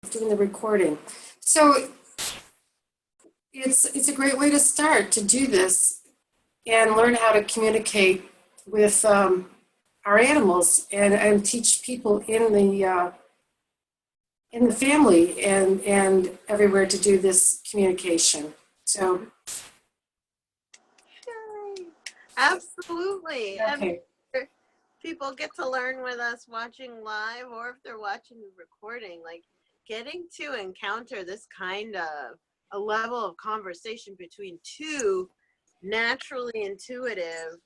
doing the recording. So it's a great way to start to do this and learn how to communicate with our animals and teach people in the family and everywhere to do this communication. So Yay. Absolutely. okay. And people get to learn with us watching live, or if they're watching the recording, like getting to encounter this kind of a level of conversation between two naturally intuitive,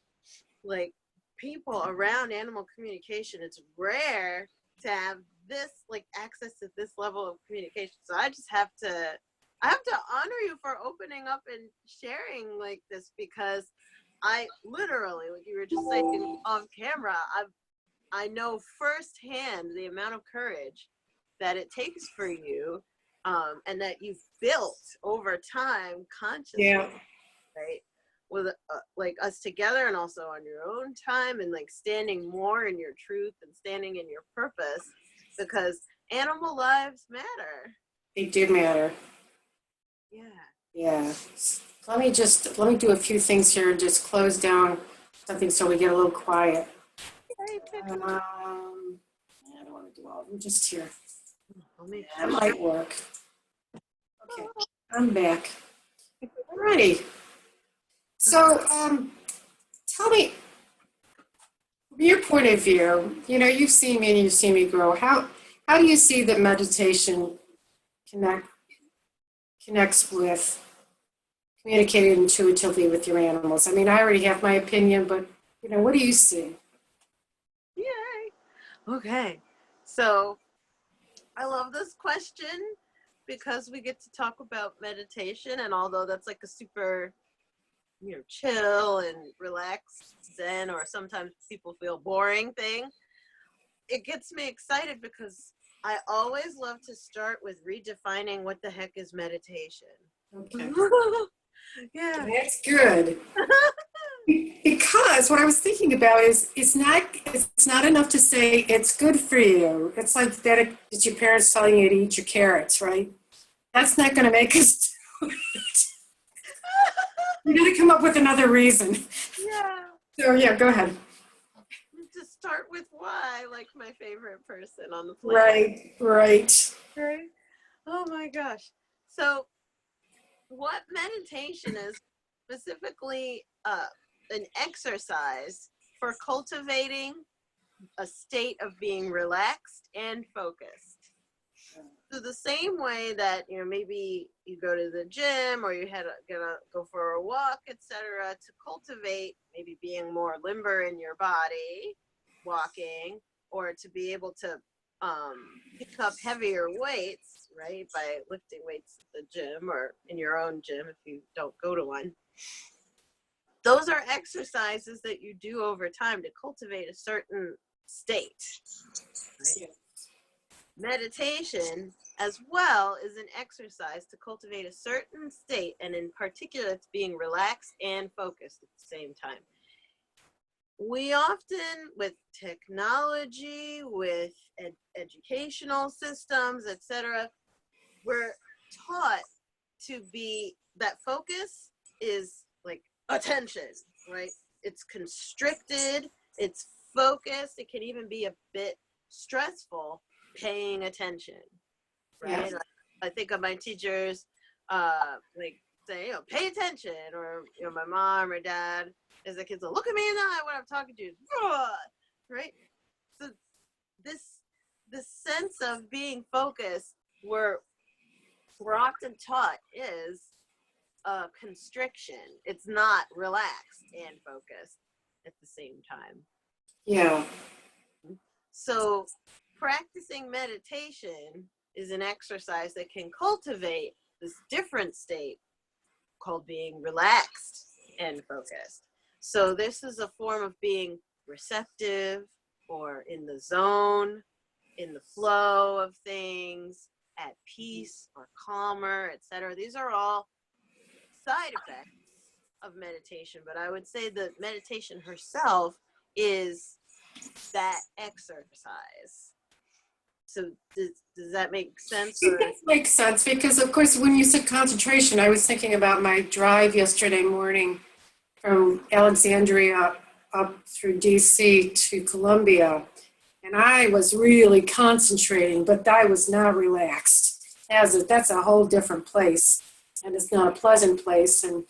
like, people around animal communication. It's rare to have this, like, access to this level of communication. So I have to honor you for opening up and sharing like this, because I literally, like you were just saying off camera, I know firsthand the amount of courage that it takes for you, and that you've built over time consciously, Yeah. right? With like us together, and also on your own time, and like standing more in your truth and standing in your purpose, because animal lives matter. They do matter. Yeah. Yeah. Let me do a few things here and just close down something so we get a little quiet. I don't want to do all of them, just here. That might work. Okay, I'm back. Alrighty. So, tell me, from your point of view, you've seen me and you've seen me grow. How do you see that meditation connects with communicating intuitively with your animals? I mean, I already have my opinion, but what do you see? Yay. Okay. So I love this question, because we get to talk about meditation, and although that's like a super, chill and relaxed zen, or sometimes people feel boring thing, it gets me excited, because I always love to start with redefining what the heck is meditation. Okay. Yeah. That's good. Because what I was thinking about is it's not enough to say it's good for you. It's like it's your parents telling you to eat your carrots, right? That's not going to make us do it. You got to come up with another reason. Yeah. So yeah, go ahead. To start with why, like my favorite person on the planet. Right. Oh my gosh. So what meditation is specifically an exercise for cultivating a state of being relaxed and focused. So the same way that, maybe you go to the gym, or gonna go for a walk, etc., to cultivate maybe being more limber in your body, walking, or to be able to pick up heavier weights, right, by lifting weights at the gym or in your own gym if you don't go to one. Those are exercises that you do over time to cultivate a certain state. Right? Meditation, as well, is an exercise to cultivate a certain state, and in particular, it's being relaxed and focused at the same time. We often, with technology, with educational systems, etc., we're taught to be, that focus is like attention, right? It's constricted, it's focused, it can even be a bit stressful, paying attention, right? Yeah. I think of my teachers, like say, pay attention, or my mom or dad, as the kids will look at me in the eye when I'm talking to you, right? So this sense of being focused, we're often taught, is a constriction. It's not relaxed and focused at the same time. Yeah. So practicing meditation is an exercise that can cultivate this different state called being relaxed and focused. So this is a form of being receptive, or in the zone, in the flow of things, at peace or calmer, etc. These are all side effects of meditation, but I would say that meditation herself is that exercise. So does that make sense? It does make sense because, of course, when you said concentration, I was thinking about my drive yesterday morning from Alexandria up through DC to Columbia. And I was really concentrating, but I was not relaxed. That's a whole different place, and it's not a pleasant place. And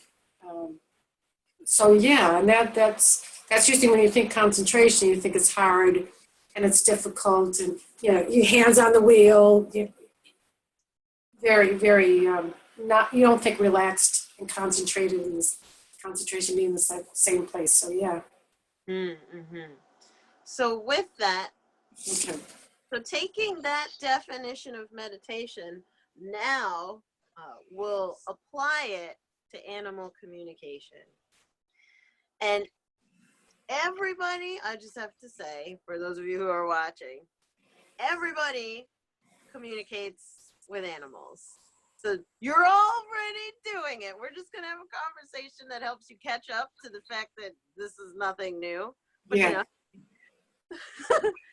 so, yeah, and that's usually when you think concentration, you think it's hard and it's difficult, and your hands on the wheel. Very, very not. You don't think relaxed and concentrated in this concentration being in the same place. So, yeah. Mm-hmm. So with that. Okay. So taking that definition of meditation, now we'll apply it to animal communication. And everybody, I just have to say, for those of you who are watching, everybody communicates with animals. So you're already doing it. We're just going to have a conversation that helps you catch up to the fact that this is nothing new. But yeah.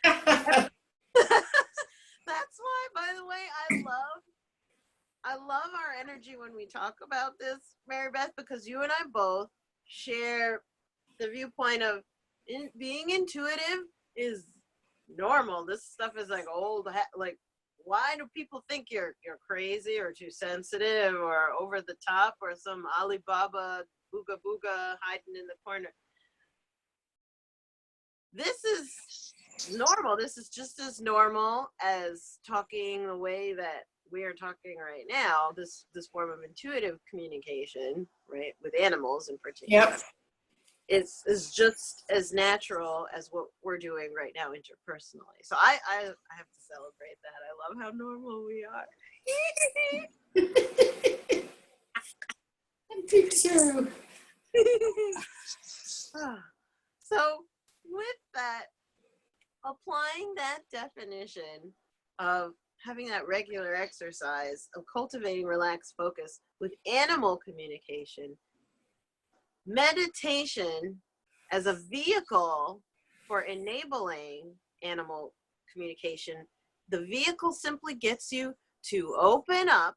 That's why, by the way, I love our energy when we talk about this, Maribeth, because you and I both share the viewpoint of being intuitive is normal. This stuff is like old. Like, why do people think you're crazy or too sensitive or over the top or some Alibaba booga booga hiding in the corner? This is normal. This is just as normal as talking the way that we are talking right now, this form of intuitive communication, right, with animals in particular. Yep. is just as natural as what we're doing right now interpersonally. So I have to celebrate that. I love how normal we are. Me too. So with that, applying that definition of having that regular exercise of cultivating relaxed focus with animal communication, meditation as a vehicle for enabling animal communication, the vehicle simply gets you to open up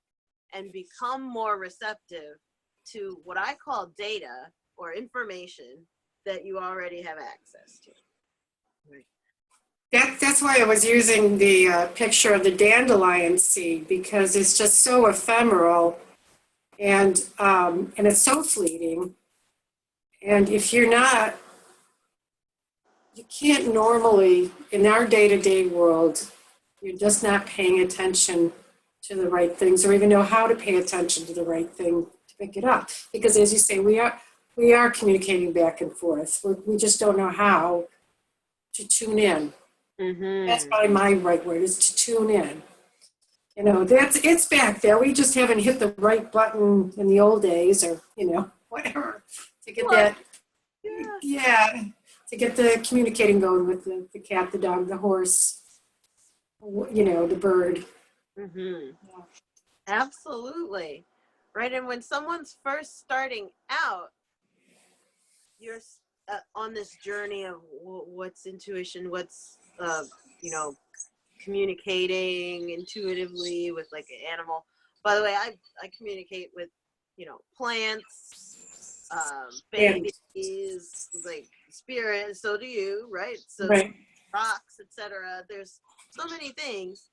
and become more receptive to what I call data or information that you already have access to. Right. That's why I was using the picture of the dandelion seed, because it's just so ephemeral and it's so fleeting. And if you're not, you can't normally, in our day-to-day world, you're just not paying attention to the right things or even know how to pay attention to the right thing to pick it up. Because as you say, we are communicating back and forth. We just don't know how to tune in. Mm-hmm. That's probably my right word, is to tune in. It's back there. We just haven't hit the right button in the old days, or whatever, to get that. Yeah, to get the communicating going with the cat, the dog, the horse, the bird. Mm-hmm. Yeah. Absolutely. Right. And when someone's first starting out, you're on this journey of what's intuition, what's, communicating intuitively with like an animal. By the way, I communicate with, plants, babies, like spirits. So do you, right? So Right. rocks, etc. There's so many things.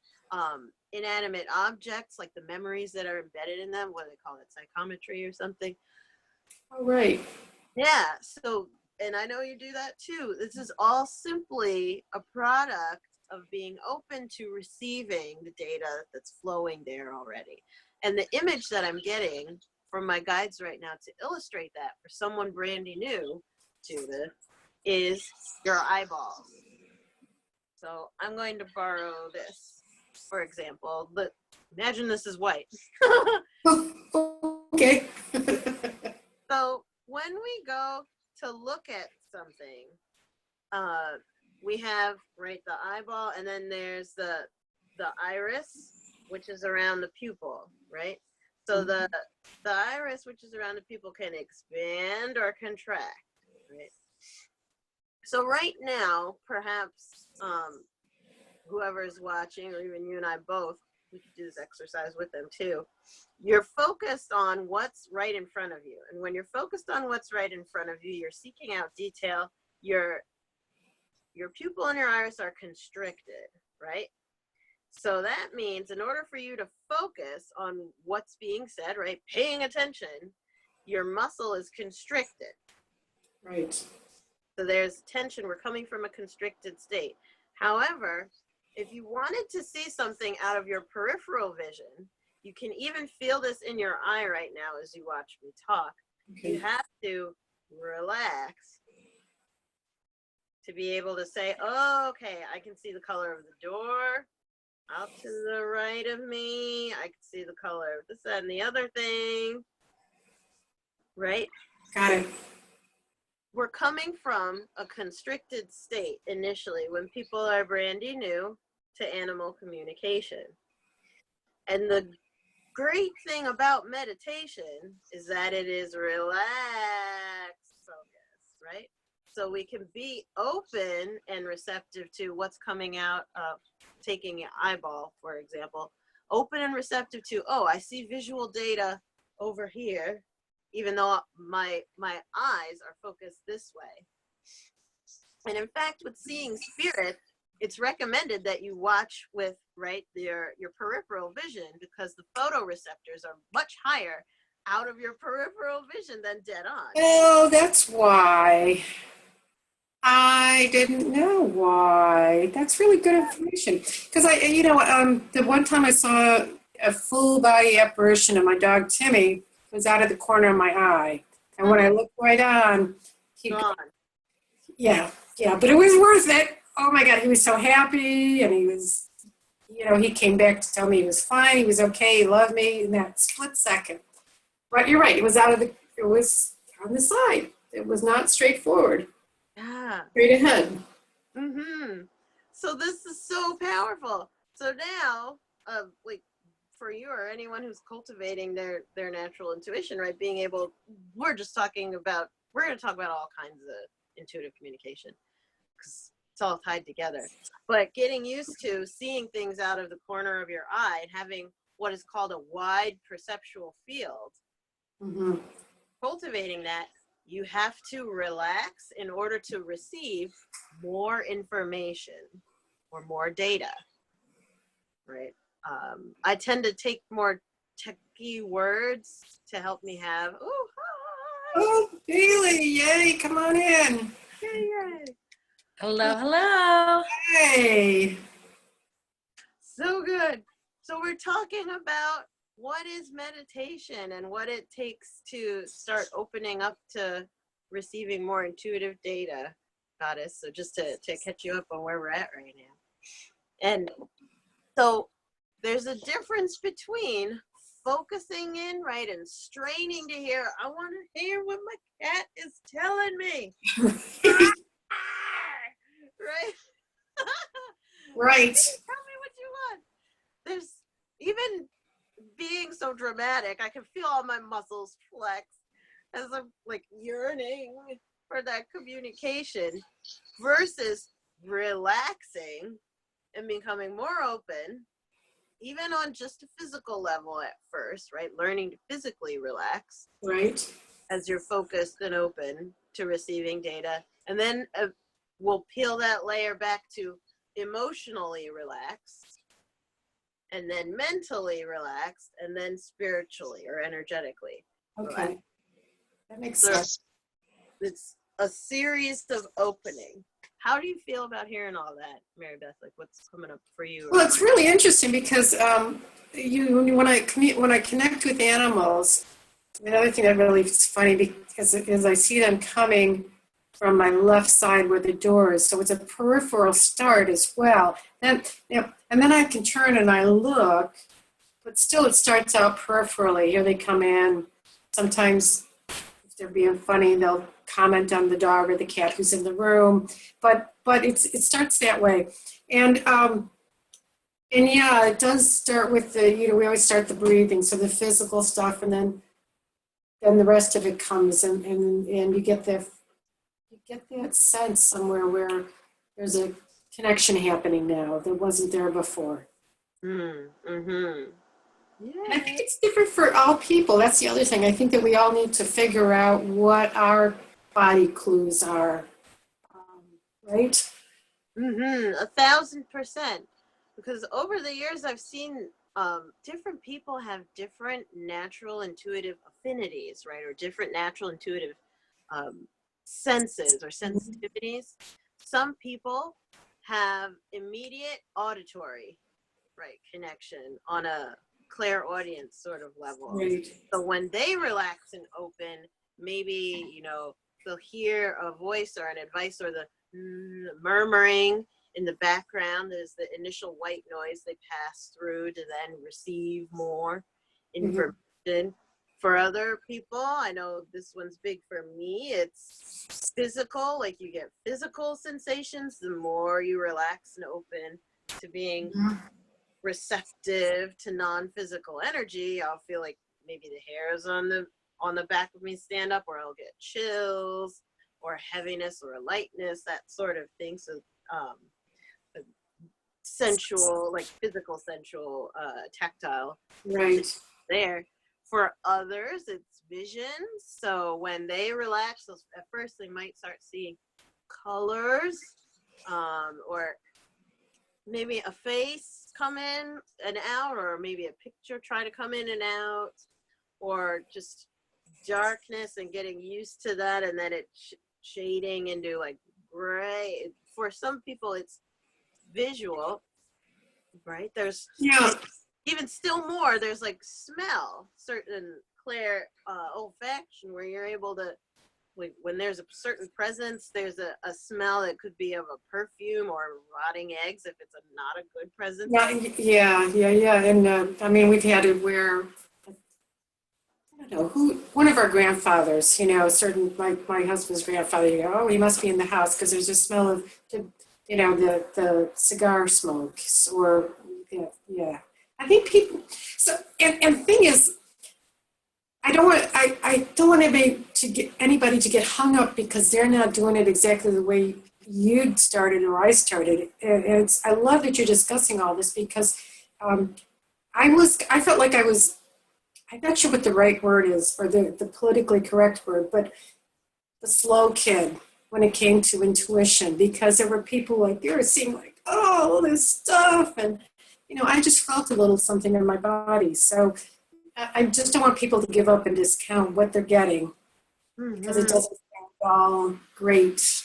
Inanimate objects, like the memories that are embedded in them, what do they call it, psychometry or something? Oh, right. Yeah, so, and I know you do that too. This is all simply a product of being open to receiving the data that's flowing there already. And the image that I'm getting from my guides right now to illustrate that for someone brand new to this is your eyeballs. So I'm going to borrow this, for example, but imagine this is white. Okay. So when we go to look at something, we have, right, the eyeball, and then there's the iris, which is around the pupil, right? So the iris, which is around the pupil, can expand or contract, right? So right now, perhaps whoever is watching, or even you and I both, we could do this exercise with them too. You're focused on what's right in front of you. And when you're focused on what's right in front of you, you're seeking out detail. Your pupil and your iris are constricted, right? So that means in order for you to focus on what's being said, right, paying attention, your muscle is constricted. Right. So there's tension. We're coming from a constricted state. However, if you wanted to see something out of your peripheral vision, you can even feel this in your eye right now as you watch me talk. Okay. You have to relax to be able to say, oh, okay, I can see the color of the door. Out to the right of me, I can see the color of this, that, and the other thing, right? Got it. We're coming from a constricted state initially when people are brandy new to animal communication. And the great thing about meditation is that it is relaxed focus, right? So we can be open and receptive to what's coming out of taking an eyeball, for example. Open and receptive to, oh, I see visual data over here, even though my eyes are focused this way. And in fact, with seeing spirit, it's recommended that you watch with, right, your peripheral vision, because the photoreceptors are much higher out of your peripheral vision than dead on. Oh, that's why. I didn't know why. That's really good information. Because the one time I saw a full body apparition of my dog Timmy was out of the corner of my eye, and when I looked right on, Gone. Yeah, but it was worth it. Oh my God, he was so happy, and he was, he came back to tell me he was fine, he was okay, he loved me in that split second. But you're right, it was it was on the side. It was not straightforward. Yeah. Straight ahead. Mm-hmm. So this is so powerful. So now, like for you or anyone who's cultivating their natural intuition, right? We're going to talk about all kinds of intuitive communication because it's all tied together. But getting used to seeing things out of the corner of your eye and having what is called a wide perceptual field, Mm-hmm. cultivating that, you have to relax in order to receive more information or more data, right? I tend to take more techie words to help me have, oh, hi. Oh, Bailey, yay, come on in. Yay. Hello, hello. Hey. So good. So we're talking about what is meditation and what it takes to start opening up to receiving more intuitive data, Goddess. So just to catch you up on where we're at right now. And so there's a difference between focusing in, right, and straining to hear, I want to hear what my cat is telling me. Right? Right. Tell me what you want. There's even being so dramatic, I can feel all my muscles flex as I'm like yearning for that communication versus relaxing and becoming more open, even on just a physical level at first, right? Learning to physically relax. Right. As you're focused and open to receiving data. And then we'll peel that layer back to emotionally relaxed, and then mentally relaxed, and then spiritually or energetically Okay. relaxed. That makes So sense. it's a series of opening. How do you feel about hearing all that, Maribeth? Like, what's coming up for you? Well, it's really interesting because when I connect with animals, another thing that really is funny because is I see them coming from my left side where the door is, so it's a peripheral start as well. And then I can turn and I look, but still it starts out peripherally. Here they come in. Sometimes if they're being funny, they'll comment on the dog or the cat who's in the room. But it starts that way. And yeah, it does start with we always start the breathing, so the physical stuff, and then the rest of it comes, and you get that sense somewhere where there's a connection happening now that wasn't there before. Mm-hmm. And I Yeah. think it's different for all people. That's the other thing. I think that we all need to figure out what our body clues are, right? 1,000%. Because over the years, I've seen different people have different natural intuitive affinities, right? Or different natural intuitive um, senses or sensitivities. Some people have immediate auditory, right, connection on a clairaudience sort of level. Right. So when they relax and open, maybe, they'll hear a voice or an advice or the murmuring in the background is the initial white noise they pass through to then receive more information. For other people, I know this one's big for me, it's physical, like you get physical sensations the more you relax and open to being receptive to non-physical energy. I'll feel like maybe the hairs on the back of me stand up, or I'll get chills or heaviness or lightness, that sort of thing. So sensual, like physical, sensual, tactile Right. there. For others, it's vision. So when they relax, at first they might start seeing colors, or maybe a face come in and out, or maybe a picture try to come in and out, or just darkness and getting used to that, and then it shading into like gray. For some people, it's visual, right? There's even still more. There's like smell, certain clair olfaction, where you're able to, like, when there's a certain presence, there's a smell that could be of a perfume or rotting eggs if it's not a good presence. Yeah. And I mean, we've had it where, I don't know, one of our grandfathers, certain, like my husband's grandfather, he must be in the house because there's a smell of, the cigar smoke, or, yeah. I think people, so, and the thing is, I don't want anybody to get hung up because they're not doing it exactly the way you'd started or I started. And I love that you're discussing all this because I felt like I'm not sure what the right word is or the politically correct word, but the slow kid when it came to intuition, because there were people like you were seeing like, oh, all this stuff. And, I just felt a little something in my body. So I just don't want people to give up and discount what they're getting because it doesn't sound all great.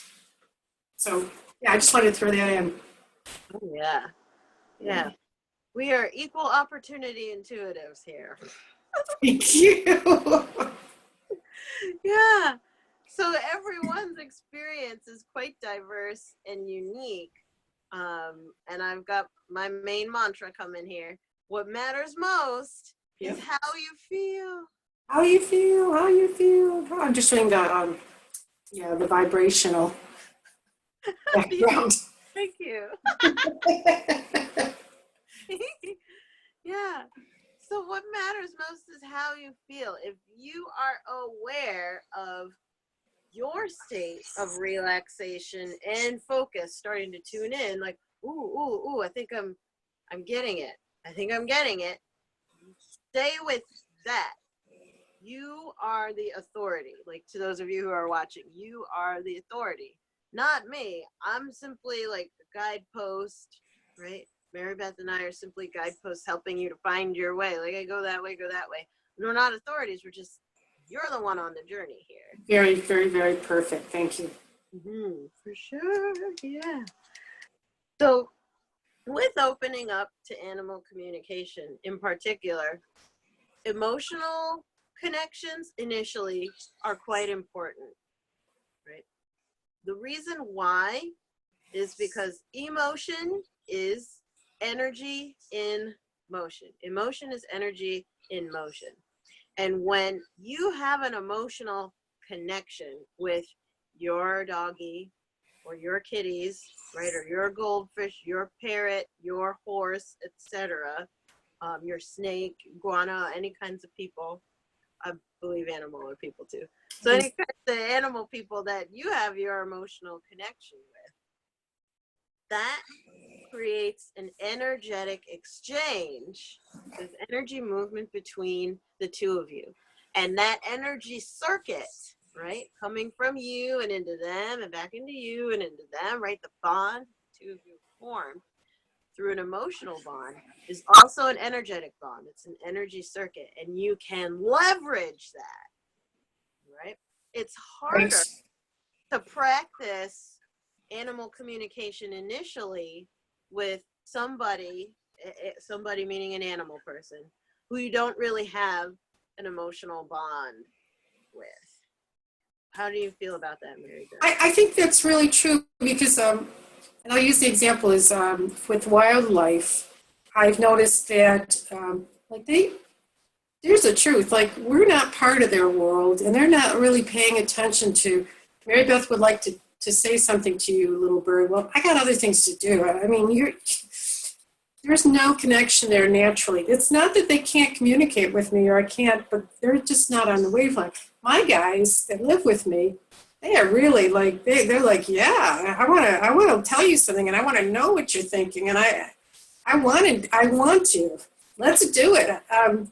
So, yeah, I just wanted to throw that in. Oh, yeah. We are equal opportunity intuitives here. Thank you. Yeah. So everyone's experience is quite diverse and unique. And I've got my main mantra coming here. What matters most is how you feel. How you feel. I'm just doing the vibrational background. Thank you. Yeah. So what matters most is how you feel. If you are aware of your state of relaxation and focus starting to tune in, like, ooh, I think I'm getting it. I think I'm getting it. Stay with that. You are the authority. Like, to those of you who are watching, you are the authority, not me. I'm simply like a guidepost, right? Maribeth and I are simply guideposts helping you to find your way. Like, I go that way, go that way. We're not authorities. You're the one on the journey here. Very, very, very perfect. Thank you. For sure. Yeah. So with opening up to animal communication in particular, emotional connections initially are quite important, right? The reason why is because emotion is energy in motion. Emotion is energy in motion. And when you have an emotional connection with your doggy or your kitties, right, or your goldfish, your parrot, your horse, etc., your snake, iguana, any kinds of people. I believe animal are people too. So any kinds of animal people that you have your emotional connection with, that creates an energetic exchange, this energy movement between the two of you. And that energy circuit, right, coming from you and into them and back into you and into them, right, the bond the two of you form through an emotional bond is also an energetic bond. It's an energy circuit, and you can leverage that, right? It's harder Right. to practice animal communication initially with somebody meaning an animal person, who you don't really have an emotional bond with. How do you feel about that, Maribeth? I think that's really true because, and I'll use the example is with wildlife. I've noticed that, like there's a truth. Like we're not part of their world, and they're not really paying attention to. Maribeth would like to say something to you, little bird. Well, I got other things to do. I mean, there's no connection there naturally. It's not that they can't communicate with me or I can't, but they're just not on the wavelength. My guys that live with me, they are really like they're like, yeah, I want to tell you something, and I want to know what you're thinking, and I want to. Let's do it. And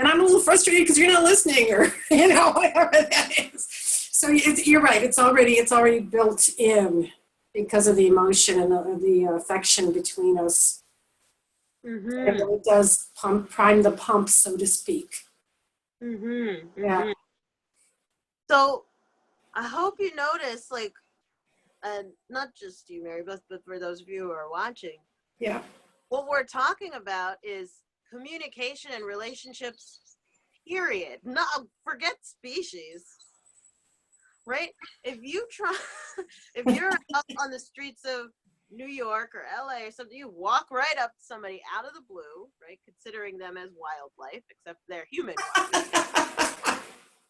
I'm a little frustrated because you're not listening, or whatever that is. So you're right. It's already built in because of the emotion and the affection between us. Mm-hmm. It really does prime the pump, so to speak. Mm-hmm. Yeah. Mm-hmm. So I hope you notice, like, and not just you, Maribeth, but for those of you who are watching, Yeah. what we're talking about is communication and relationships, period. No, forget species, right? If you're up on the streets of New York or LA or something, you walk right up to somebody out of the blue, right? Considering them as wildlife, except they're human wildlife.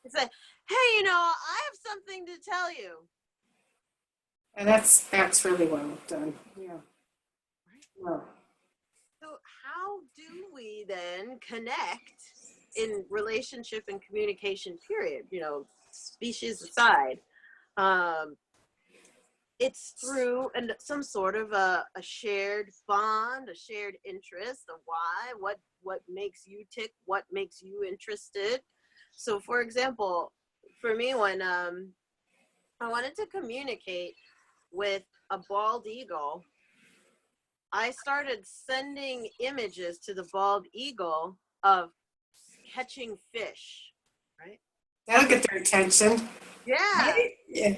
You say, hey, I have something to tell you. And that's really well done. Yeah. Well, So how do we then connect in relationship and communication, period, species aside? It's through some sort of a shared bond, a shared interest, a why, what makes you tick, what makes you interested. So for example, for me, when I wanted to communicate with a bald eagle, I started sending images to the bald eagle of catching fish, right? that'll get their attention. Yeah. Right? Yeah.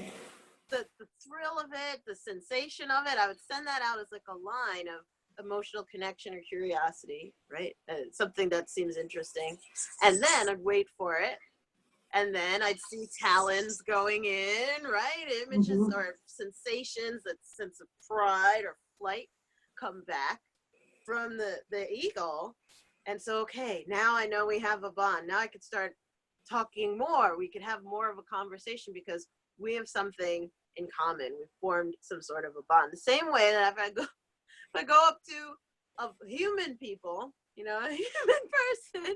The thrill of it, the sensation of it, I would send that out as like a line of emotional connection or curiosity, right? Something that seems interesting. And then I'd wait for it. And then I'd see talons going in, right? Images Mm-hmm. or sensations, that sense of pride or flight come back from the eagle. And so, okay, now I know we have a bond. Now I could start talking more. We could have more of a conversation because we have something in common. We've formed some sort of a bond. The same way that if I go up to a human people, a human person,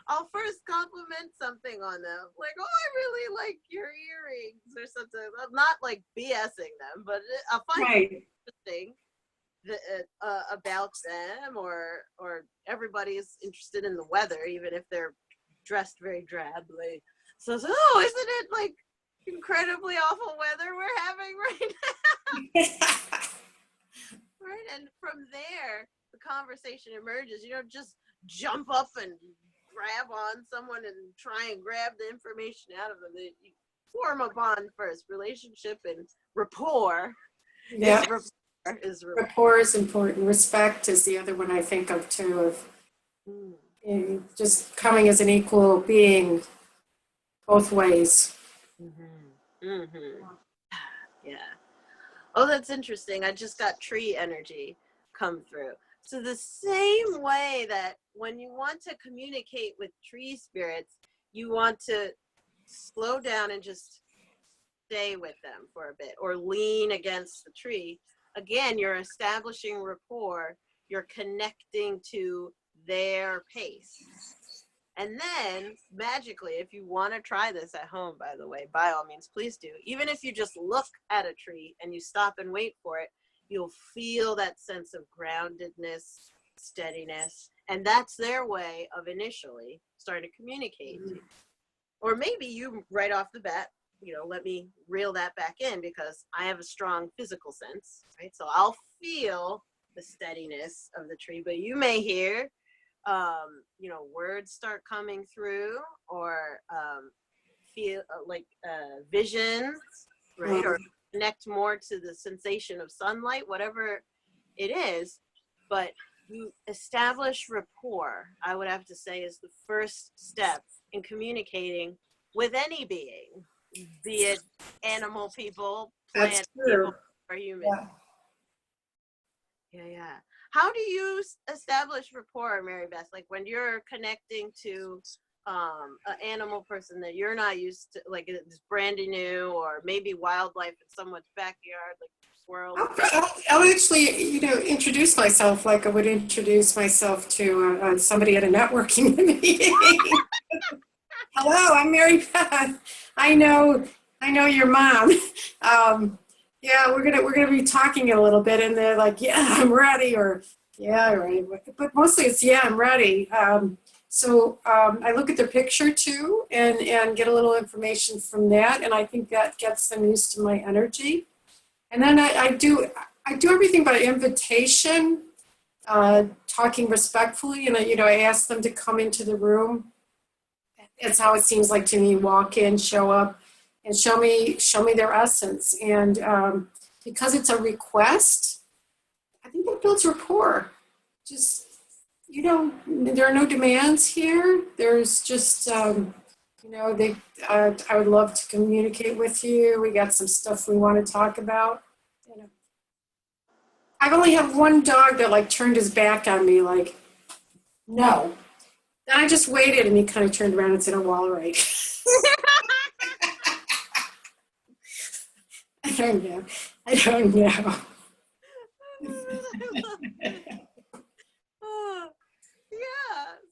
I'll first compliment something on them, like, oh, I really like your earrings or something. I'm not like BSing them, but I'll find Right. something about them, or everybody's interested in the weather, even if they're dressed very drably. So, oh, isn't it like incredibly awful weather we're having right now? Right, and from there, the conversation emerges. You don't just jump up and grab on someone and try and grab the information out of them. You form a bond first. Relationship and rapport Yeah. is Rapport is important. Respect is the other one I think of too, of just coming as an equal being both ways. Mm-hmm. Mm-hmm. Yeah. Oh, that's interesting. I just got tree energy come through. So the same way that when you want to communicate with tree spirits, you want to slow down and just stay with them for a bit or lean against the tree. Again, you're establishing rapport. You're connecting to their pace. And then magically, if you want to try this at home, by the way, by all means, please do. Even if you just look at a tree and you stop and wait for it, you'll feel that sense of groundedness, steadiness, and that's their way of initially starting to communicate. Or maybe you right off the bat, let me reel that back in because I have a strong physical sense, right? So I'll feel the steadiness of the tree, but you may hear, words start coming through, or feel visions, right? Or connect more to the sensation of sunlight, whatever it is. But you establish rapport, I would have to say, is the first step in communicating with any being, be it animal people, plant people, or human. Yeah. How do you establish rapport, Maribeth? Like when you're connecting to an animal person that you're not used to, like it's brand new, or maybe wildlife in someone's backyard, like squirrels. I'll actually, introduce myself like I would introduce myself to somebody at a networking meeting. Hello, I'm Maribeth. I know your mom. Yeah, we're gonna be talking in a little bit, and they're like, yeah, I'm ready, or yeah, right. But mostly it's yeah, I'm ready. So I look at their picture too, and get a little information from that, and I think that gets them used to my energy. And then I do everything by invitation, talking respectfully, and I ask them to come into the room. It's how it seems like to me. Walk in, show up, and show me their essence. And because it's a request, I think that builds rapport. Just, there are no demands here. There's just, I would love to communicate with you. We got some stuff we want to talk about. I've only had one dog that turned his back on me, no. And I just waited, and he kind of turned around and said, "Oh, all right." I don't know. Yeah.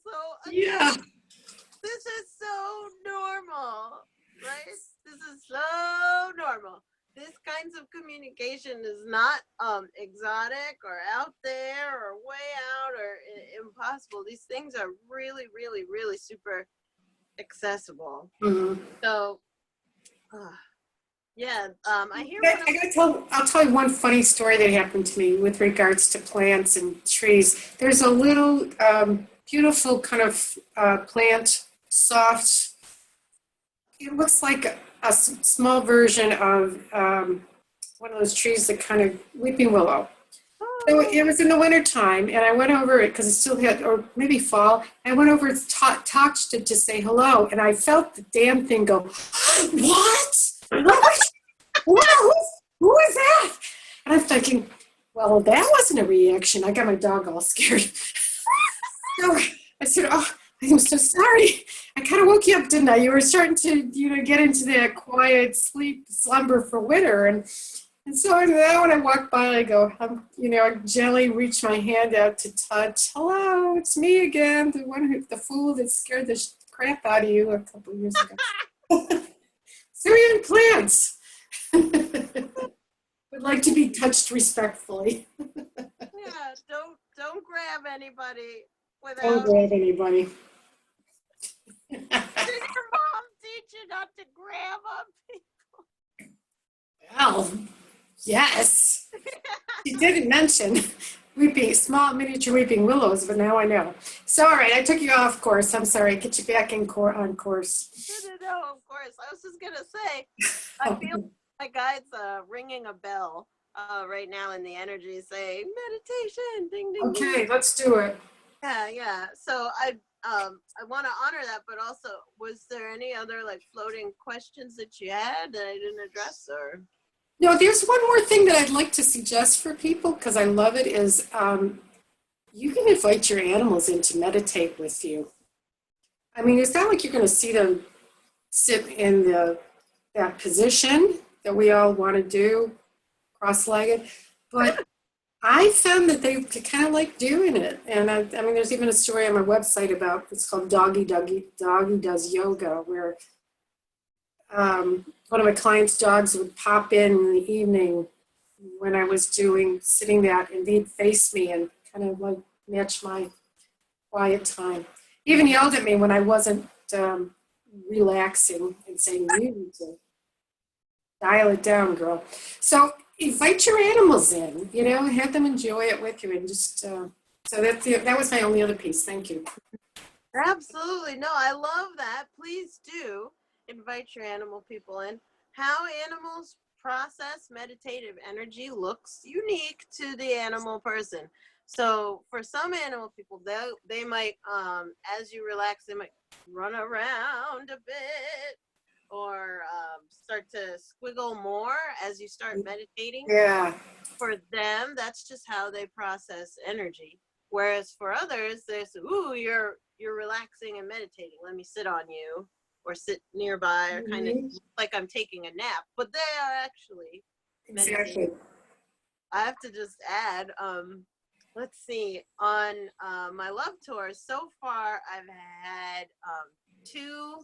So Yeah. this is so normal, right? This is so normal. This kinds of communication is not exotic or out there or way out or impossible. These things are really, really, really super accessible. Mm-hmm. So, I hear. I'll tell you one funny story that happened to me with regards to plants and trees. There's a little beautiful kind of plant, soft. It looks like a small version of one of those trees that kind of weeping willow. So it was in the wintertime, and I went over it because it still had, or maybe fall. I went over and touched it to say hello, and I felt the damn thing go, what? Who is that? And I'm thinking, well, that wasn't a reaction. I got my dog all scared. So I said, oh, I'm so sorry. I kind of woke you up, didn't I? You were starting to, get into that quiet slumber for winter. And so now when I walk by, I go, I gently reach my hand out to touch. Hello, it's me again, the fool that scared the crap out of you a couple of years ago. So even plants would like to be touched respectfully. Yeah, don't grab anybody without. Don't grab anybody. Did your mom teach you not to grab on people? Well, yes. She didn't mention small miniature weeping willows, but now I know. So, all right, I took you off course. I'm sorry. Get you back on course. No, of course. I was just going to say, I feel my guide's ringing a bell right now in the energy saying, meditation, ding, ding, Okay, ding. let's do it. Yeah. So I want to honor that, but also, was there any other floating questions that you had that I didn't address, or? No, there's one more thing that I'd like to suggest for people because I love it is you can invite your animals in to meditate with you. I mean, it's not like you're going to see them sit in that position that we all want to do, cross-legged, but I found that they kind of like doing it. And I mean, there's even a story on my website about, it's called Doggy Does Yoga, where one of my clients' dogs would pop in the evening when I was sitting that, and they'd face me and kind of like match my quiet time. He even yelled at me when I wasn't relaxing and saying, "You need to dial it down, girl." So invite your animals in, have them enjoy it with you, and just so that was my only other piece. Thank you. Absolutely. No, I love that. Please do invite your animal people in. How animals process meditative energy looks unique to the animal person. So for some animal people, they might, as you relax, they might run around a bit or start to squiggle more as you start meditating. Yeah. For them, that's just how they process energy. Whereas for others, there's, ooh, you're relaxing and meditating. Let me sit on you or sit nearby or kind of like I'm taking a nap. But they are actually meditating. Exactly. I have to just add, let's see, on my love tour, so far I've had two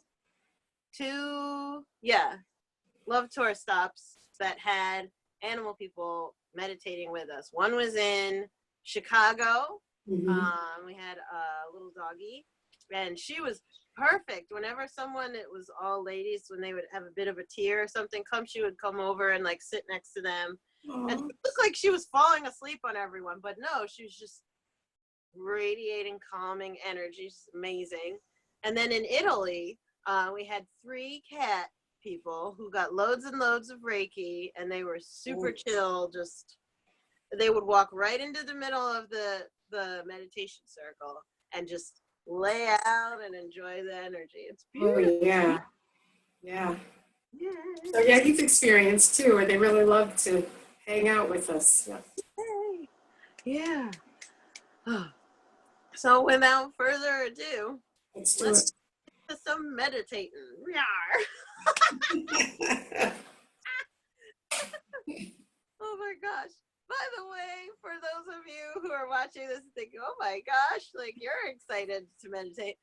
love tour stops that had animal people meditating with us. One was in Chicago. We had a little doggy, and she was perfect. Whenever it was all ladies, when they would have a bit of a tear or something, she would come over and like sit next to them. Aww. And it looked like she was falling asleep on everyone, but no, she was just radiating calming energy. She's amazing. And then in Italy, we had 3 cat people who got loads and loads of Reiki, and they were super chill. Just they would walk right into the middle of the meditation circle and just lay out and enjoy the energy. It's beautiful. Oh, yeah. So yeah, you've experienced too, where they really love to hang out with us. Yeah. So without further ado, Let's do let's get to some meditating. Oh my gosh. By the way, for those of you who are watching this and thinking, oh my gosh, like you're excited to meditate.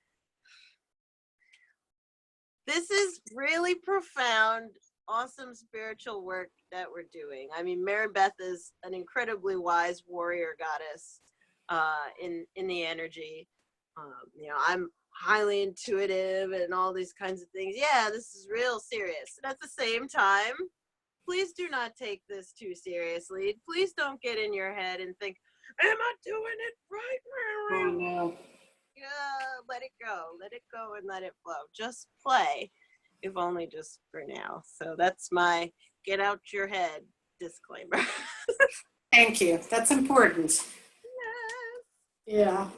This is really profound, awesome spiritual work that we're doing. I mean, Maribeth is an incredibly wise warrior goddess in the energy. I'm highly intuitive and all these kinds of things. Yeah, this is real serious. And at the same time, please do not take this too seriously. Please don't get in your head and think, am I doing it right? Oh no. Yeah, let it go and let it flow. Just play, if only just for now. So that's my get out your head disclaimer. Thank you. That's important. Yes. Yeah.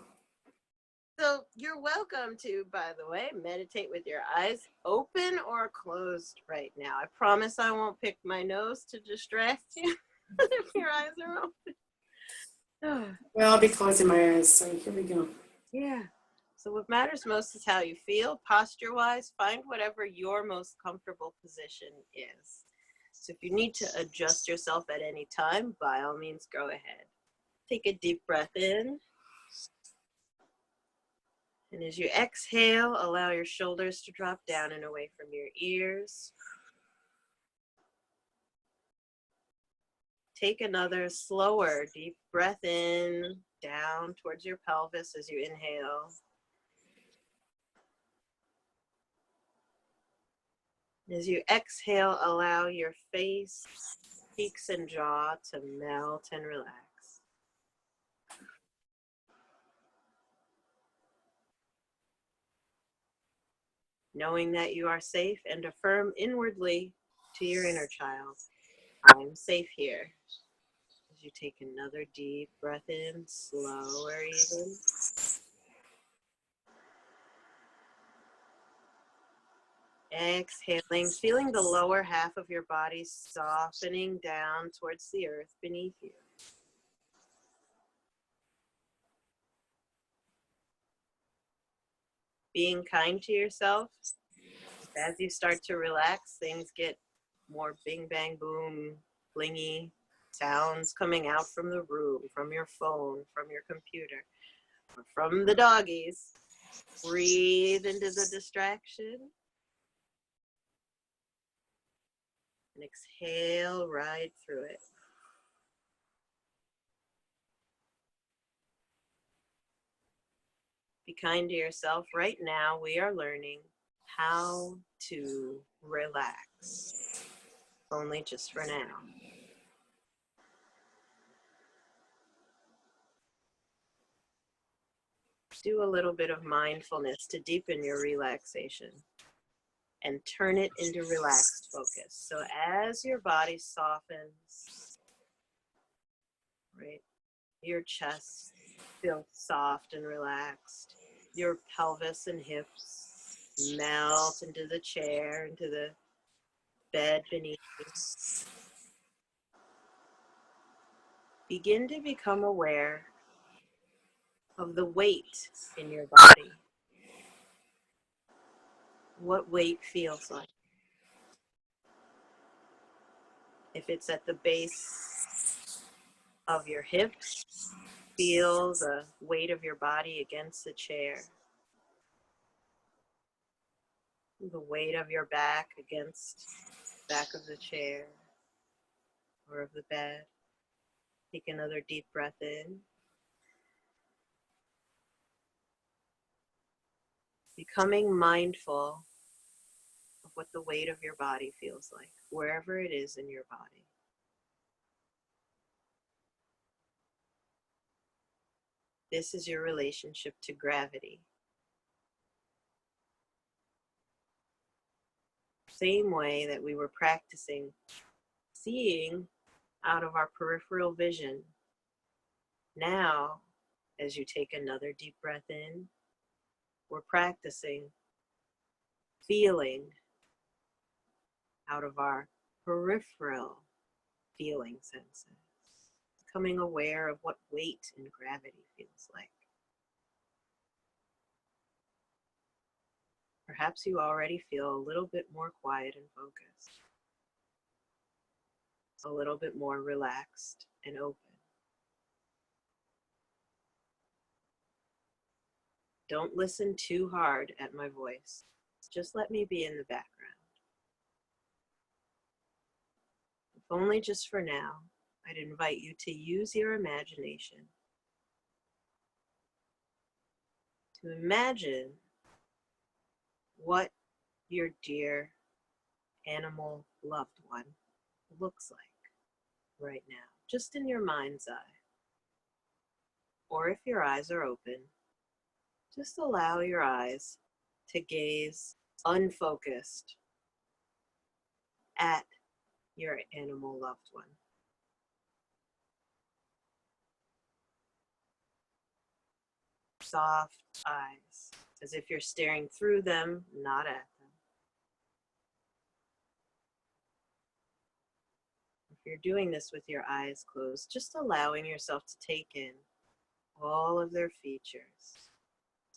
So you're welcome to, by the way, meditate with your eyes open or closed right now. I promise I won't pick my nose to distract you if your eyes are open. Well, I'll be closing my eyes, so here we go. Yeah. So what matters most is how you feel, posture-wise. Find whatever your most comfortable position is. So if you need to adjust yourself at any time, by all means, go ahead. Take a deep breath in. And as you exhale, allow your shoulders to drop down and away from your ears. Take another slower, deep breath in, down towards your pelvis as you inhale. As you exhale, allow your face, cheeks, and jaw to melt and relax. Knowing that you are safe, and affirm inwardly to your inner child, I am safe here. As you take another deep breath in, slower even. Exhaling, feeling the lower half of your body softening down towards the earth beneath you. Being kind to yourself. As you start to relax, things get more bing, bang, boom, blingy sounds coming out from the room, from your phone, from your computer, or from the doggies. Breathe into the distraction. And exhale right through it. Be kind to yourself. Right now, we are learning how to relax, only just for now. Do a little bit of mindfulness to deepen your relaxation and turn it into relaxed focus. So as your body softens, right, your chest feels soft and relaxed. Your pelvis and hips melt into the chair, into the bed beneath you. Begin to become aware of the weight in your body. What weight feels like. If it's at the base of your hips, feel the weight of your body against the chair. The weight of your back against the back of the chair or of the bed. Take another deep breath in. Becoming mindful of what the weight of your body feels like, wherever it is in your body. This is your relationship to gravity. Same way that we were practicing seeing out of our peripheral vision. Now, as you take another deep breath in, we're practicing feeling out of our peripheral feeling senses, becoming aware of what weight and gravity feels like. Perhaps you already feel a little bit more quiet and focused, a little bit more relaxed and open. Don't listen too hard at my voice. Just let me be in the background. If only just for now, I'd invite you to use your imagination to imagine what your dear animal loved one looks like right now, just in your mind's eye. Or if your eyes are open, just allow your eyes to gaze unfocused at your animal loved one. Soft eyes, as if you're staring through them, not at them. If you're doing this with your eyes closed, just allowing yourself to take in all of their features.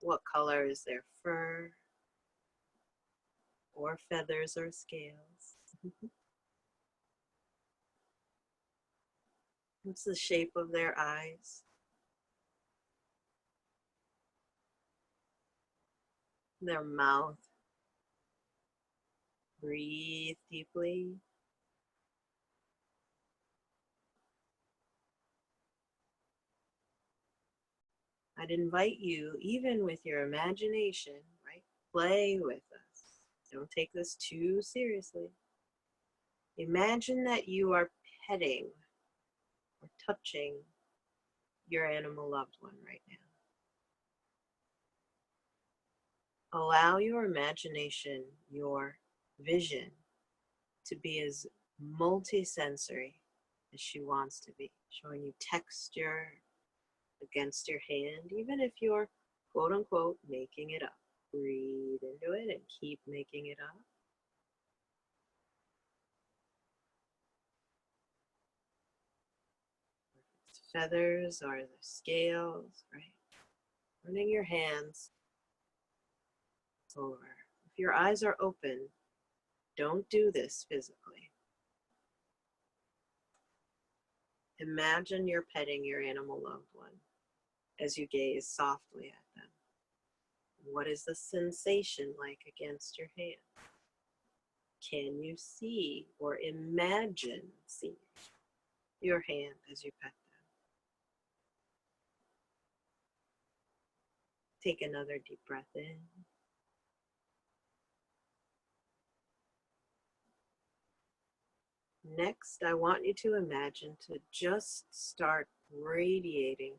What color is their fur, or feathers or scales? What's the shape of their eyes? Their mouth. Breathe deeply. I'd invite you, even with your imagination, right? Play with us. Don't take this too seriously. Imagine that you are petting or touching your animal loved one right now. Allow your imagination, your vision, to be as multisensory as she wants to be, showing you texture against your hand, even if you're quote unquote making it up. Breathe into it and keep making it up. Feathers or the scales, right? Running your hands over. If your eyes are open, don't do this physically. Imagine you're petting your animal loved one as you gaze softly at them. What is the sensation like against your hand? Can you see or imagine seeing your hand as you pet them? Take another deep breath in. Next, I want you to imagine to just start radiating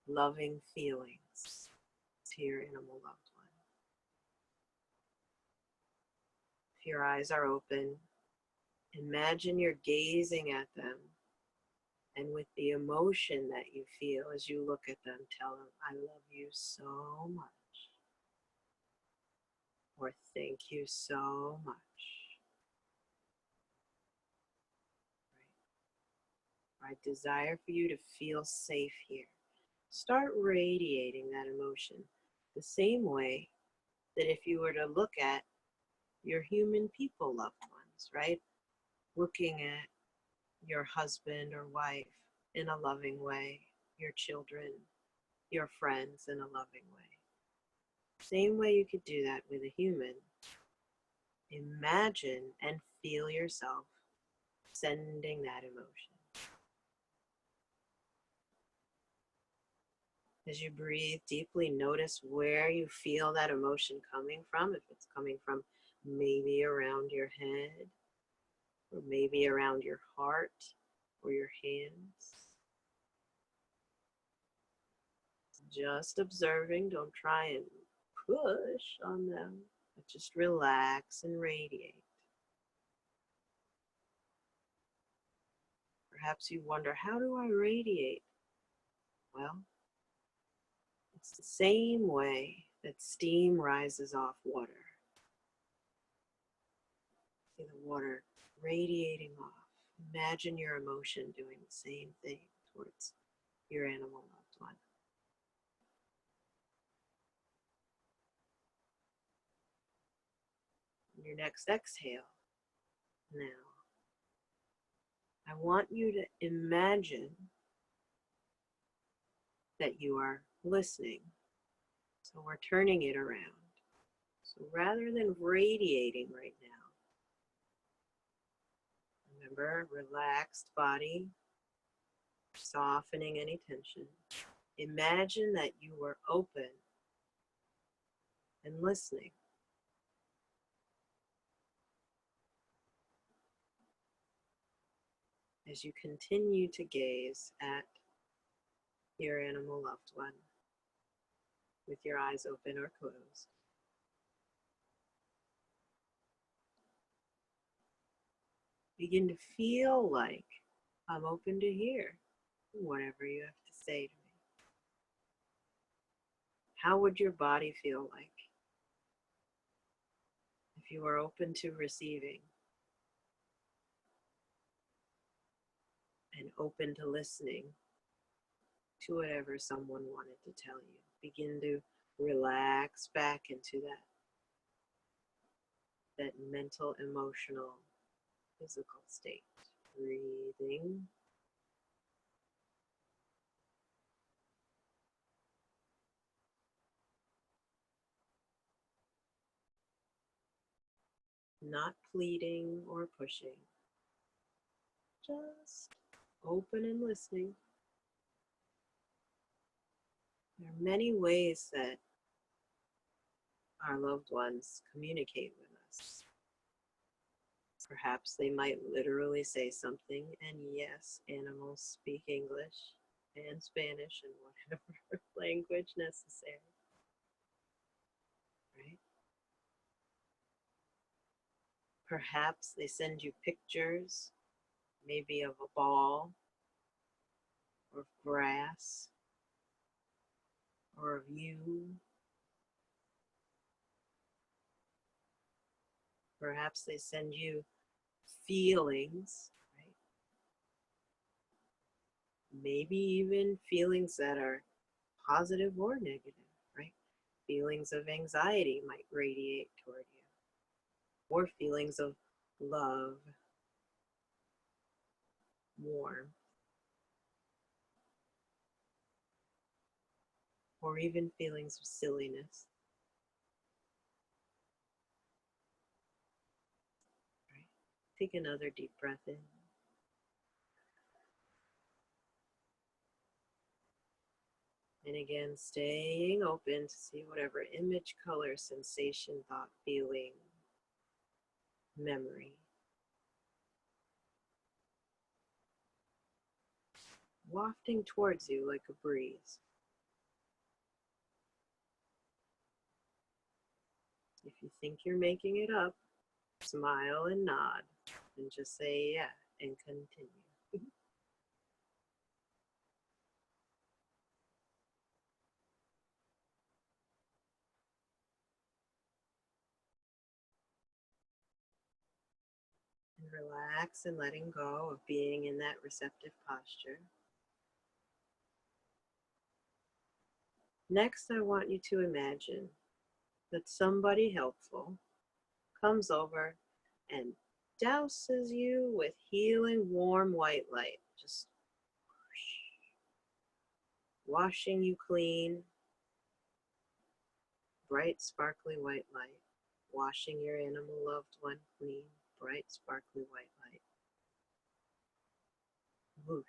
loving feelings to your animal loved one. If your eyes are open, imagine you're gazing at them, and with the emotion that you feel as you look at them, tell them, I love you so much, or thank you so much. I desire for you to feel safe here. Start radiating that emotion the same way that if you were to look at your human people loved ones, right? Looking at your husband or wife in a loving way, your children, your friends in a loving way. Same way you could do that with a human. Imagine and feel yourself sending that emotion. As you breathe deeply, notice where you feel that emotion coming from. If it's coming from maybe around your head, or maybe around your heart or your hands. Just observing, don't try and push on them, but just relax and radiate. Perhaps you wonder, how do I radiate? Well, it's the same way that steam rises off water. See the water radiating off. Imagine your emotion doing the same thing towards your animal loved one. On your next exhale, now, I want you to imagine that you are listening. So we're turning it around. So rather than radiating right now, remember, relaxed body, softening any tension. Imagine that you were open and listening. As you continue to gaze at your animal loved one with your eyes open or closed. Begin to feel like I'm open to hear whatever you have to say to me. How would your body feel like if you were open to receiving and open to listening to whatever someone wanted to tell you? Begin to relax back into that mental, emotional, physical state. Breathing. Not pleading or pushing. Just open and listening. There are many ways that our loved ones communicate with us. Perhaps they might literally say something, and yes, animals speak English and Spanish and whatever language necessary, right? Perhaps they send you pictures, maybe of a ball, or of grass, or of you. Perhaps they send you feelings, right? Maybe even feelings that are positive or negative, right? Feelings of anxiety might radiate toward you, or feelings of love, warmth, or even feelings of silliness, right? Take another deep breath in. And again, staying open to see whatever image, color, sensation, thought, feeling, memory, wafting towards you like a breeze. If you think you're making it up, smile and nod and just say yeah and continue. And relax and letting go of being in that receptive posture. Next, I want you to imagine that somebody helpful comes over and douses you with healing warm white light, just washing you clean, bright sparkly white light, washing your animal loved one clean, bright sparkly white light. Whoosh.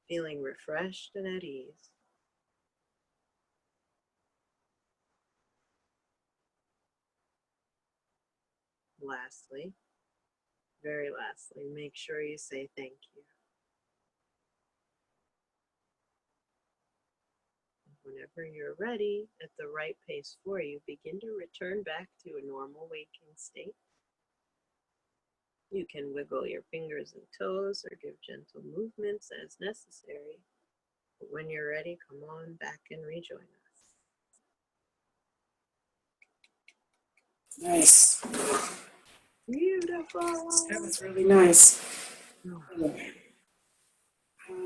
Feeling refreshed and at ease. Lastly, very lastly, make sure you say thank you. Whenever you're ready, at the right pace for you, begin to return back to a normal waking state. You can wiggle your fingers and toes or give gentle movements as necessary. But when you're ready, come on back and rejoin us. Nice. Beautiful. That was really nice.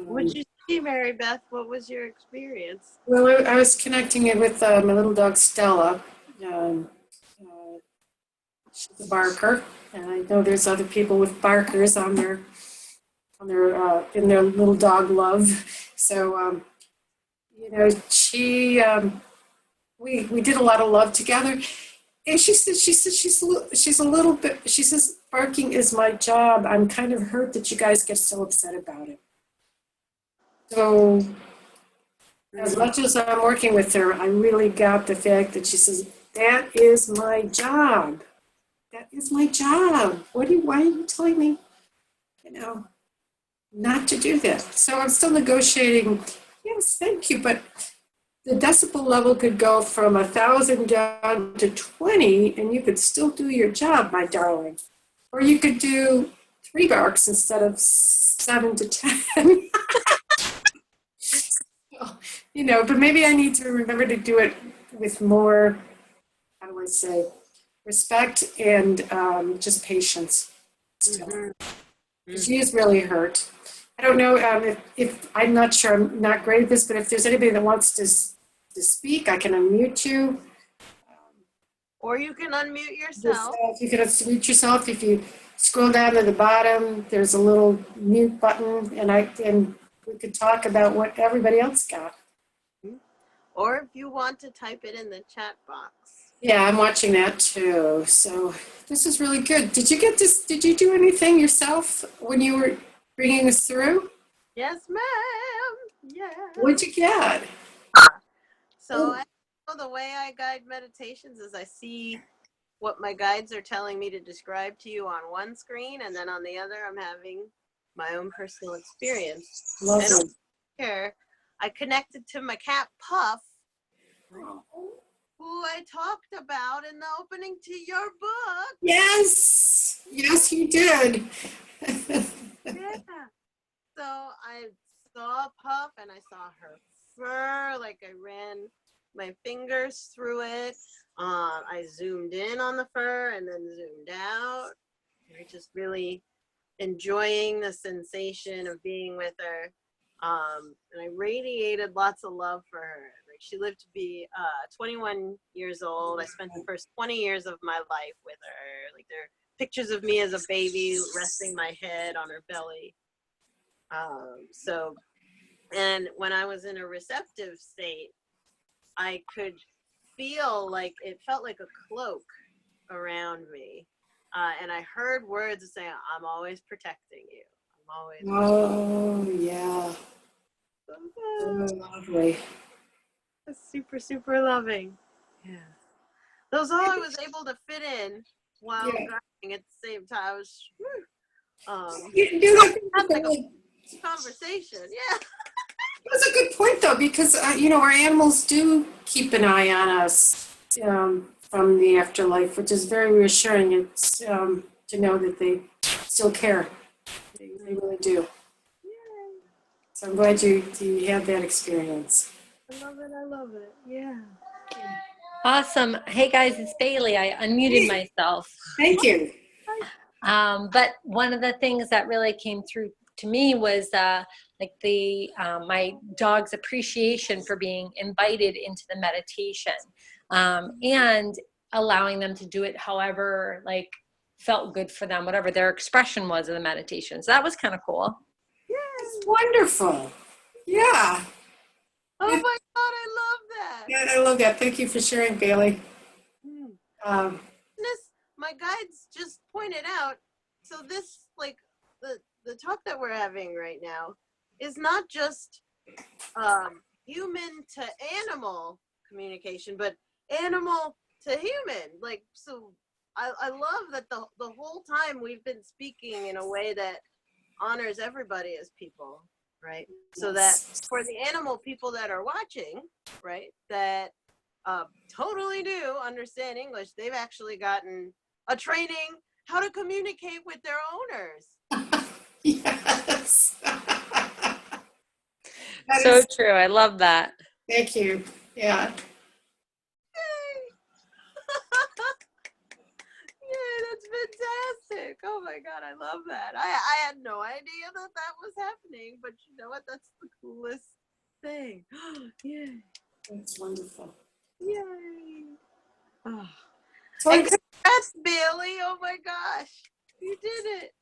What'd you see, Maribeth? What was your experience? Well, I was connecting it with my little dog Stella. Um, she's a barker, and I know there's other people with barkers on their in their little dog love. So we did a lot of love together. And she said she's a little bit. She says barking is my job. I'm kind of hurt that you guys get so upset about it. So as much as I'm working with her, I really got the fact that she says that is my job. That is my job. Why are you telling me, not to do that? So I'm still negotiating. Yes, thank you, but the decibel level could go from 1,000 down to 20, and you could still do your job, my darling. Or you could do 3 barks instead of 7 to 10. But maybe I need to remember to do it with more, how do I say, respect and just patience. She is really hurt. I don't know if I'm not sure, I'm not great at this, but if there's anybody that wants to speak, I can unmute you. Or you can unmute yourself. You can unmute yourself. If you scroll down to the bottom, there's a little mute button, and we could talk about what everybody else got. Or if you want to type it in the chat box. Yeah, I'm watching that too. So this is really good. Did you get this? Did you do anything yourself when you were bringing us through? Yes, ma'am. Yeah. What'd you get? So the way I guide meditations is I see what my guides are telling me to describe to you on one screen, and then on the other I'm having my own personal experience. Lovely. And here I connected to my cat Puff, who I talked about in the opening to your book. Yes, you did. Yeah. So I saw Puff and I saw her fur, like I ran my fingers through it. I zoomed in on the fur and then zoomed out. I just really enjoying the sensation of being with her. And I radiated lots of love for her. Like, she lived to be 21 years old. I spent the first 20 years of my life with her. Like, there are pictures of me as a baby resting my head on her belly. And when I was in a receptive state, I could feel like it felt like a cloak around me. And I heard words saying, I'm always protecting you. I'm always. Oh, yeah. lovely. That's super, super loving. Yeah. Those all I was able to fit in while Yeah. driving at the same time. I was, You know, had like a conversation. Yeah. that's a good point, though, because, our animals do keep an eye on us from the afterlife, which is very reassuring. It's to know that they still care. They really do. Yay. So I'm glad you had that experience. I love it. I love it. Yeah. Awesome. Hey guys, it's Bailey. I unmuted myself. Thank you. But one of the things that really came through to me was like my dog's appreciation for being invited into the meditation and allowing them to do it however like felt good for them, whatever their expression was in the meditation. So that was kind of cool. It's wonderful. Yeah. Oh my God, I love that. Yeah, I love that. Thank you for sharing, Bailey. Um, My guides just pointed out, so this, like, the talk that we're having right now is not just human to animal communication, but animal to human. Like, so I love that the whole time we've been speaking in a way that honors everybody as people, right? So that for the animal people that are watching, right, that totally do understand English, they've actually gotten a training how to communicate with their owners. yes. That So is- true. I love that. Thank you. Yeah. Yay, that's fantastic. Oh my God, I love that. I had no idea that was happening, but you know what? That's the coolest thing. Yay. That's wonderful. Yay. Oh. So And congrats, Bailey. Oh my gosh. You did it.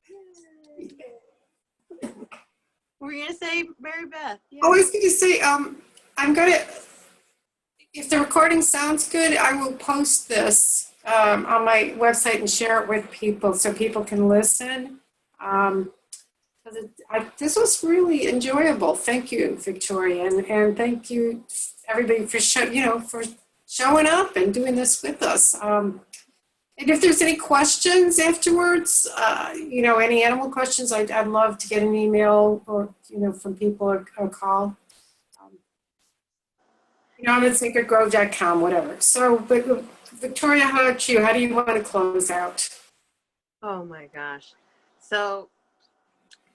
Yay. Were you going to say Maribeth? Yeah. I was going to say, I'm going to, if the recording sounds good, I will post this on my website and share it with people so people can listen. This was really enjoyable. Thank you, Victoria, and thank you everybody for for showing up and doing this with us. And if there's any questions afterwards, any animal questions, I'd love to get an email or from people or call. I'm at sacredgrove.com, whatever. So, but Victoria, how about you? How do you want to close out? Oh my gosh. So,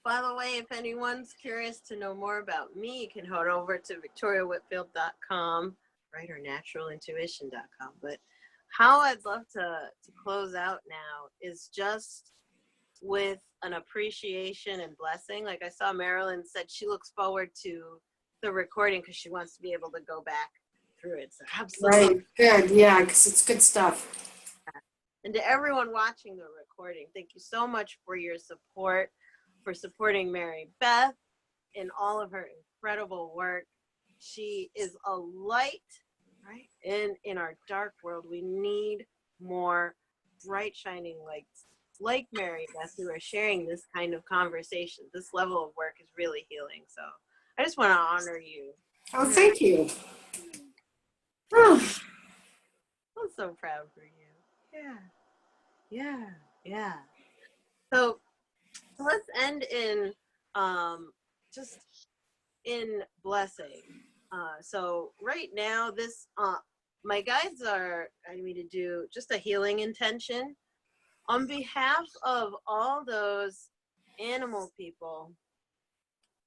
by the way, if anyone's curious to know more about me, you can head over to victoriawhitfield.com, right, or naturalintuition.com. But how I'd love to close out now is just with an appreciation and blessing. Like I saw Marilyn said she looks forward to the recording because she wants to be able to go back through it. So absolutely. Right, good, yeah, because it's good stuff. And to everyone watching the recording, thank you so much for your support, for supporting Maribeth in all of her incredible work. She is a light, right? In our dark world, we need more bright, shining lights like Maribeth who are sharing this kind of conversation. This level of work is really healing. So I just want to honor you. Oh, thank you. Oh. I'm so proud for you. Yeah. So let's end in just in blessing. So right now, this my guides are guiding me to do just a healing intention on behalf of all those animal people,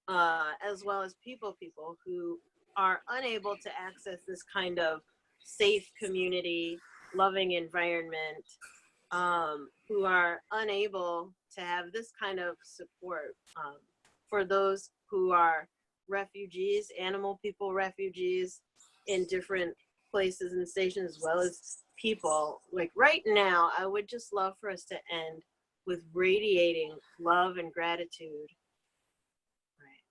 as well as people who are unable to access this kind of safe community, loving environment, who are unable to have this kind of support, for those who are refugees, animal people refugees in different places and stations, as well as people. Like right now, I would just love for us to end with radiating love and gratitude, right?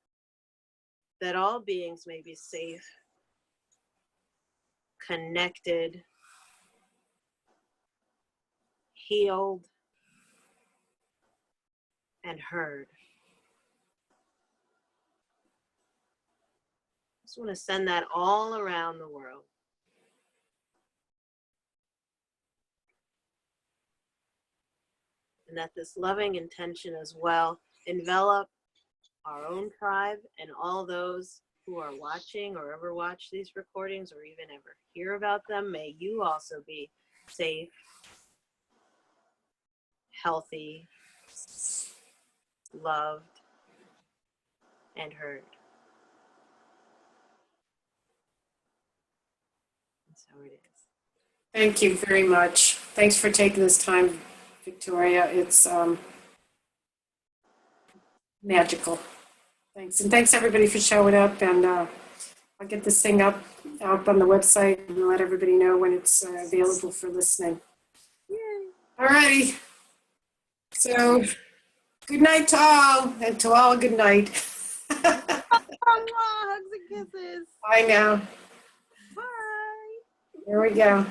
That all beings may be safe, connected, healed, and heard. Just want to send that all around the world. And that this loving intention as well envelop our own tribe and all those who are watching or ever watch these recordings or even ever hear about them. May you also be safe, healthy, loved, and heard. And so it is. Thank you very much. Thanks for taking this time, Victoria. It's magical. Thanks. And thanks everybody for showing up. And I'll get this thing up on the website and let everybody know when it's available for listening. Yay. All righty. So good night to all, and to all good night. Hugs and kisses. Bye now. Bye. Here we go.